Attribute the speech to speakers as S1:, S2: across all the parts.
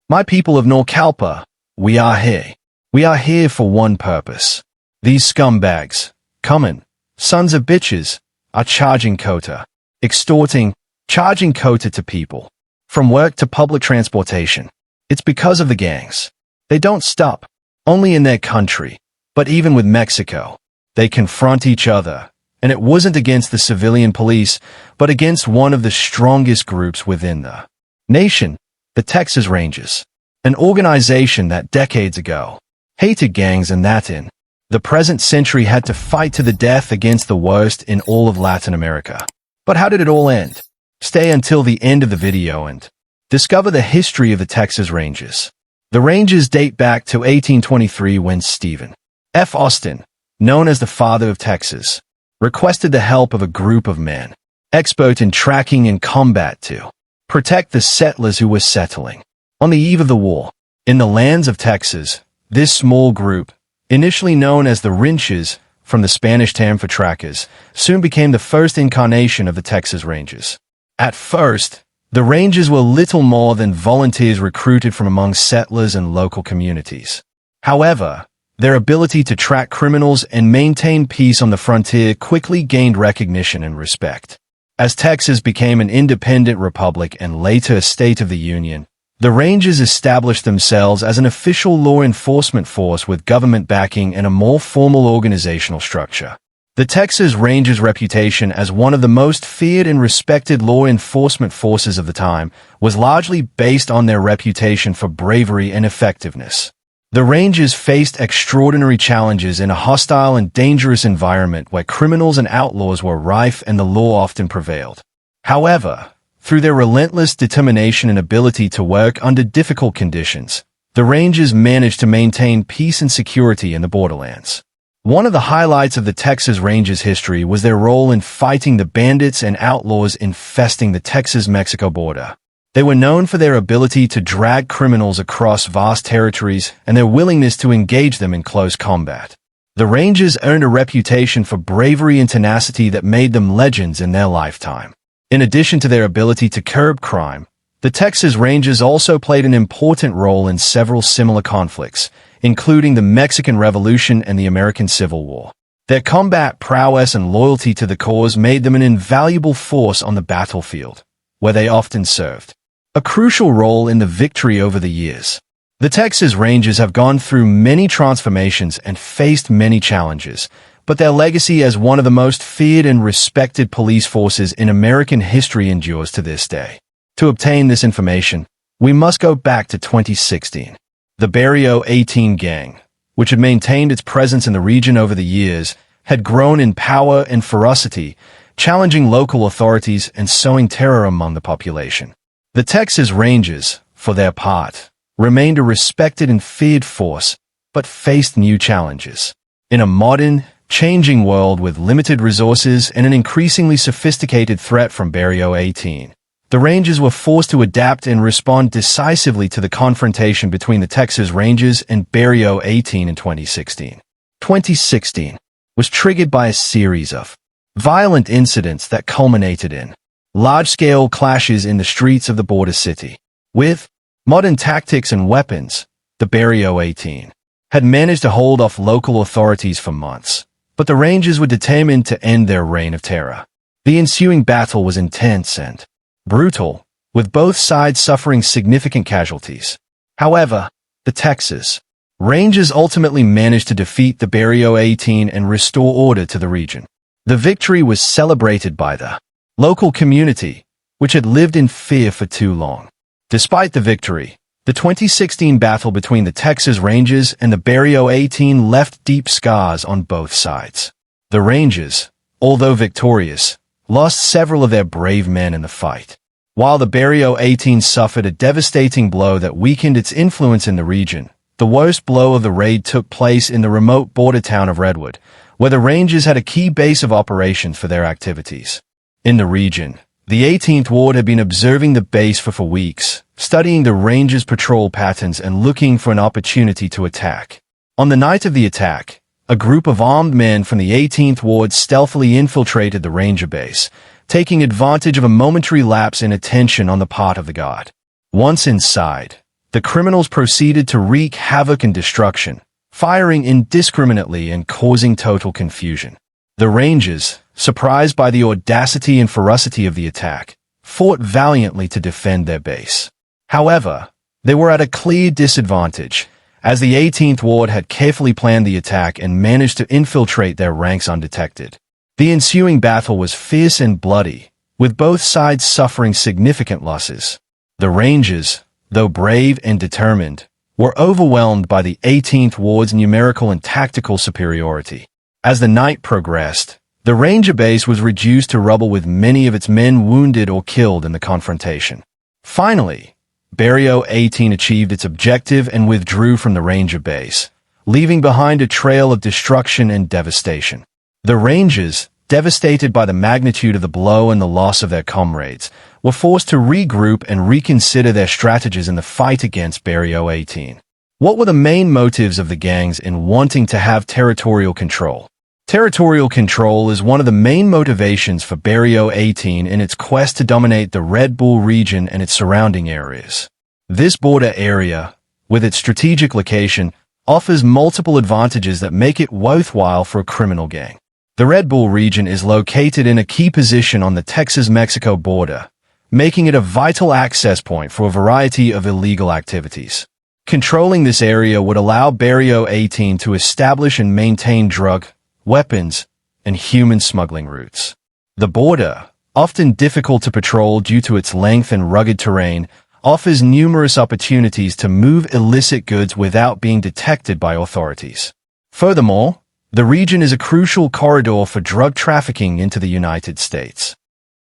S1: My people of Norcalpa, we are here. We are here for one purpose. These scumbags, common, sons of bitches, are charging quota, extorting, charging quota to people. From work to public transportation. It's because of the gangs. They don't stop, only in their country, but even with Mexico. They confront each other, and it wasn't against the civilian police, but against one of the strongest groups within the nation, the Texas Rangers, an organization that decades ago hated gangs and that in the present century had to fight to the death against the worst in all of Latin America. But how did it all end? Stay until the end of the video and discover the history of the Texas Rangers. The Rangers date back to 1823 when Stephen F. Austin, known as the Father of Texas, requested the help of a group of men, expert in tracking and combat to protect the settlers who were settling on the eve of the war. In the lands of Texas, this small group, initially known as the Rangers, from the Spanish term for trackers, soon became the first incarnation of the Texas Rangers. At first, the Rangers were little more than volunteers recruited from among settlers and local communities. However, their ability to track criminals and maintain peace on the frontier quickly gained recognition and respect. As Texas became an independent republic and later a state of the Union, the Rangers established themselves as an official law enforcement force with government backing and a more formal organizational structure. The Texas Rangers' reputation as one of the most feared and respected law enforcement forces of the time was largely based on their reputation for bravery and effectiveness. The Rangers faced extraordinary challenges in a hostile and dangerous environment where criminals and outlaws were rife and the law often prevailed. However, through their relentless determination and ability to work under difficult conditions, the Rangers managed to maintain peace and security in the borderlands. One of the highlights of the Texas Rangers' history was their role in fighting the bandits and outlaws infesting the Texas-Mexico border. They were known for their ability to drag criminals across vast territories and their willingness to engage them in close combat. The Rangers earned a reputation for bravery and tenacity that made them legends in their lifetime. In addition to their ability to curb crime, the Texas Rangers also played an important role in several similar conflicts, including the Mexican Revolution and the American Civil War. Their combat prowess and loyalty to the cause made them an invaluable force on the battlefield, where they often served a crucial role in the victory over the years. The Texas Rangers have gone through many transformations and faced many challenges, but their legacy as one of the most feared and respected police forces in American history endures to this day. To obtain this information, we must go back to 2016. The Barrio 18 gang, which had maintained its presence in the region over the years, had grown in power and ferocity, challenging local authorities and sowing terror among the population. The Texas Rangers, for their part, remained a respected and feared force, but faced new challenges. In a modern, changing world with limited resources and an increasingly sophisticated threat from Barrio 18, the Rangers were forced to adapt and respond decisively to the confrontation between the Texas Rangers and Barrio 18 in 2016. 2016 was triggered by a series of violent incidents that culminated in large-scale clashes in the streets of the border city. With modern tactics and weapons, the Barrio 18 had managed to hold off local authorities for months, but the Rangers were determined to end their reign of terror. The ensuing battle was intense and brutal, with both sides suffering significant casualties. However, the Texas Rangers ultimately managed to defeat the Barrio 18 and restore order to the region. The victory was celebrated by the local community, which had lived in fear for too long. Despite the victory, the 2016 battle between the Texas Rangers and the Barrio 18 left deep scars on both sides. The Rangers, although victorious, lost several of their brave men in the fight, while the Barrio 18 suffered a devastating blow that weakened its influence in the region. The worst blow of the raid took place in the remote border town of Redwood, where the Rangers had a key base of operations for their activities. In the region, the 18th Ward had been observing the base for weeks, studying the Rangers' patrol patterns and looking for an opportunity to attack. On the night of the attack, a group of armed men from the 18th Ward stealthily infiltrated the Ranger base, taking advantage of a momentary lapse in attention on the part of the guard. Once inside, the criminals proceeded to wreak havoc and destruction, firing indiscriminately and causing total confusion. The Rangers, surprised by the audacity and ferocity of the attack, fought valiantly to defend their base. However, they were at a clear disadvantage, as the 18th Ward had carefully planned the attack and managed to infiltrate their ranks undetected. The ensuing battle was fierce and bloody, with both sides suffering significant losses. The Rangers, though brave and determined, were overwhelmed by the 18th Ward's numerical and tactical superiority. As the night progressed, the Ranger base was reduced to rubble with many of its men wounded or killed in the confrontation. Finally, Barrio 18 achieved its objective and withdrew from the Ranger base, leaving behind a trail of destruction and devastation. The Rangers, devastated by the magnitude of the blow and the loss of their comrades, were forced to regroup and reconsider their strategies in the fight against Barrio 18. What were the main motives of the gangs in wanting to have territorial control? Territorial control is one of the main motivations for Barrio 18 in its quest to dominate the Red Bull region and its surrounding areas. This border area, with its strategic location, offers multiple advantages that make it worthwhile for a criminal gang. The Red Bull region is located in a key position on the Texas-Mexico border, making it a vital access point for a variety of illegal activities. Controlling this area would allow Barrio 18 to establish and maintain drug, weapons, and human smuggling routes. The border, often difficult to patrol due to its length and rugged terrain, offers numerous opportunities to move illicit goods without being detected by authorities. Furthermore, the region is a crucial corridor for drug trafficking into the United States.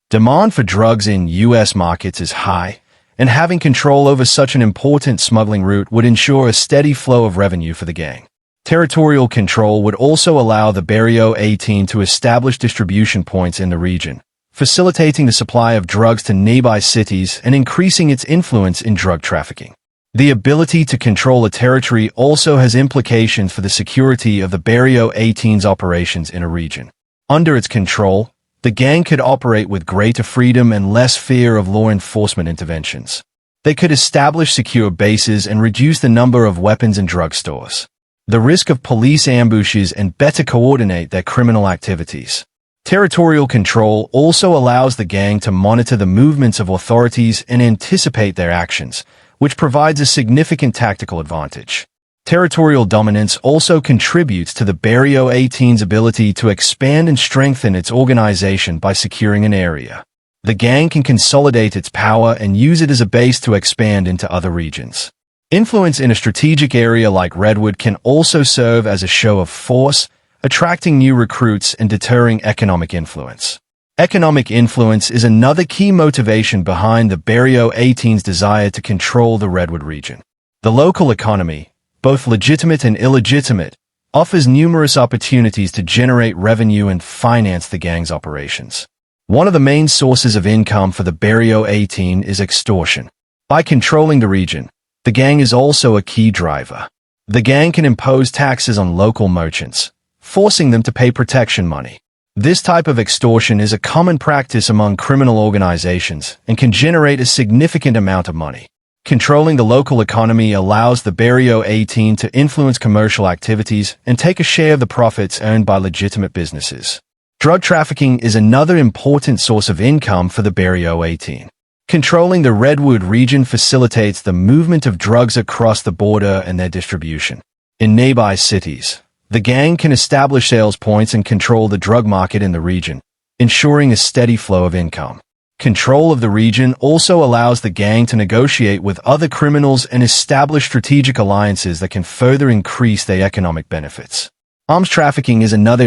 S1: Demand for drugs in U.S. markets is high, and having control over such an important smuggling route would ensure a steady flow of revenue for the gang. Territorial control would also allow the Barrio 18 to establish distribution points in the region, facilitating the supply of drugs to nearby cities and increasing its influence in drug trafficking. The ability to control a territory also has implications for the security of the Barrio 18's operations in a region. Under its control, the gang could operate with greater freedom and less fear of law enforcement interventions. They could establish secure bases and reduce the number of weapons and drug stores, the risk of police ambushes, and better coordinate their criminal activities. Territorial control also allows the gang to monitor the movements of authorities and anticipate their actions, which provides a significant tactical advantage. Territorial dominance also contributes to the Barrio 18's ability to expand and strengthen its organization by securing an area. The gang can consolidate its power and use it as a base to expand into other regions. Influence in a strategic area like Redwood can also serve as a show of force, attracting new recruits and deterring economic influence. Economic influence is another key motivation behind the Barrio 18's desire to control the Redwood region. The local economy, both legitimate and illegitimate, offers numerous opportunities to generate revenue and finance the gang's operations. One of the main sources of income for the Barrio 18 is extortion. By controlling the region, the gang is also a key driver. The gang can impose taxes on local merchants, forcing them to pay protection money. This type of extortion is a common practice among criminal organizations and can generate a significant amount of money. Controlling the local economy allows the Barrio 18 to influence commercial activities and take a share of the profits earned by legitimate businesses. Drug trafficking is another important source of income for the Barrio 18. Controlling the Redwood region facilitates the movement of drugs across the border and their distribution. In nearby cities, the gang can establish sales points and control the drug market in the region, ensuring a steady flow of income. Control of the region also allows the gang to negotiate with other criminals and establish strategic alliances that can further increase their economic benefits. Arms trafficking is another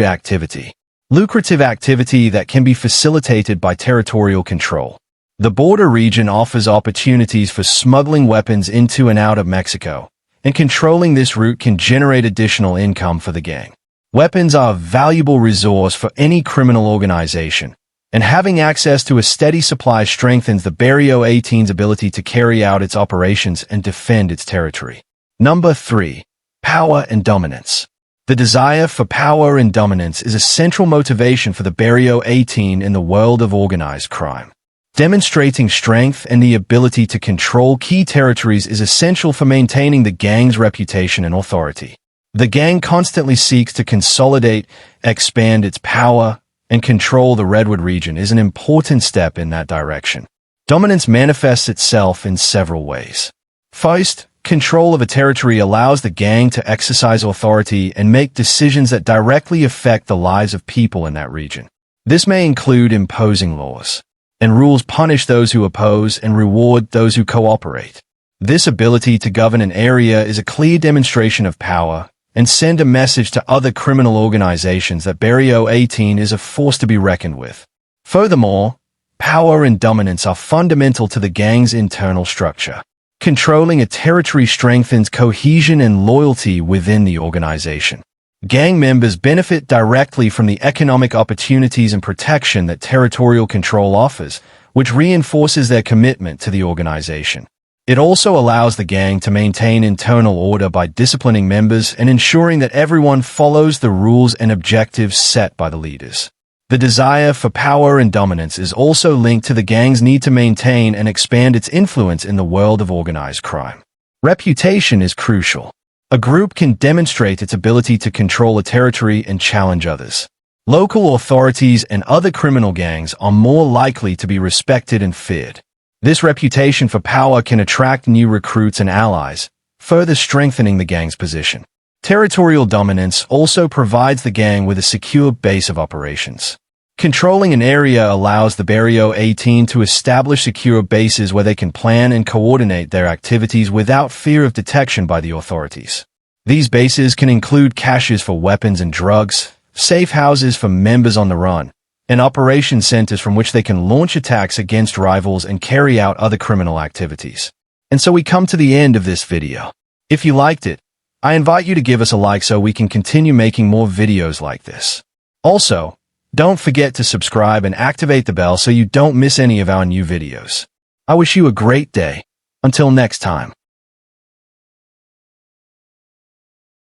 S1: lucrative activity that can be facilitated by territorial control. The border region offers opportunities for smuggling weapons into and out of Mexico, and controlling this route can generate additional income for the gang. Weapons are a valuable resource for any criminal organization, and having access to a steady supply strengthens the Barrio 18's ability to carry out its operations and defend its territory. Number 3. Power and dominance. The desire for power and dominance is a central motivation for the Barrio 18 in the world of organized crime. Demonstrating strength and the ability to control key territories is essential for maintaining the gang's reputation and authority. The gang constantly seeks to consolidate, expand its power, and control the Redwood region is an important step in that direction. Dominance manifests itself in several ways. First, control of a territory allows the gang to exercise authority and make decisions that directly affect the lives of people in that region. This may include imposing laws, and rules punish those who oppose and reward those who cooperate. This ability to govern an area is a clear demonstration of power and send a message to other criminal organizations that Barrio 18 is a force to be reckoned with. Furthermore, power and dominance are fundamental to the gang's internal structure. Controlling a territory strengthens cohesion and loyalty within the organization. Gang members benefit directly from the economic opportunities and protection that territorial control offers, which reinforces their commitment to the organization. It also allows the gang to maintain internal order by disciplining members and ensuring that everyone follows the rules and objectives set by the leaders. The desire for power and dominance is also linked to the gang's need to maintain and expand its influence in the world of organized crime. Reputation is crucial. A group can demonstrate its ability to control a territory and challenge others. Local authorities and other criminal gangs are more likely to be respected and feared. This reputation for power can attract new recruits and allies, further strengthening the gang's position. Territorial dominance also provides the gang with a secure base of operations. Controlling an area allows the Barrio 18 to establish secure bases where they can plan and coordinate their activities without fear of detection by the authorities. These bases can include caches for weapons and drugs, safe houses for members on the run, and operation centers from which they can launch attacks against rivals and carry out other criminal activities. And so we come to the end of this video. If you liked it, I invite you to give us a like so we can continue making more videos like this. Also, don't forget to subscribe and activate the bell so you don't miss any of our new videos. I wish you a great day. Until next time.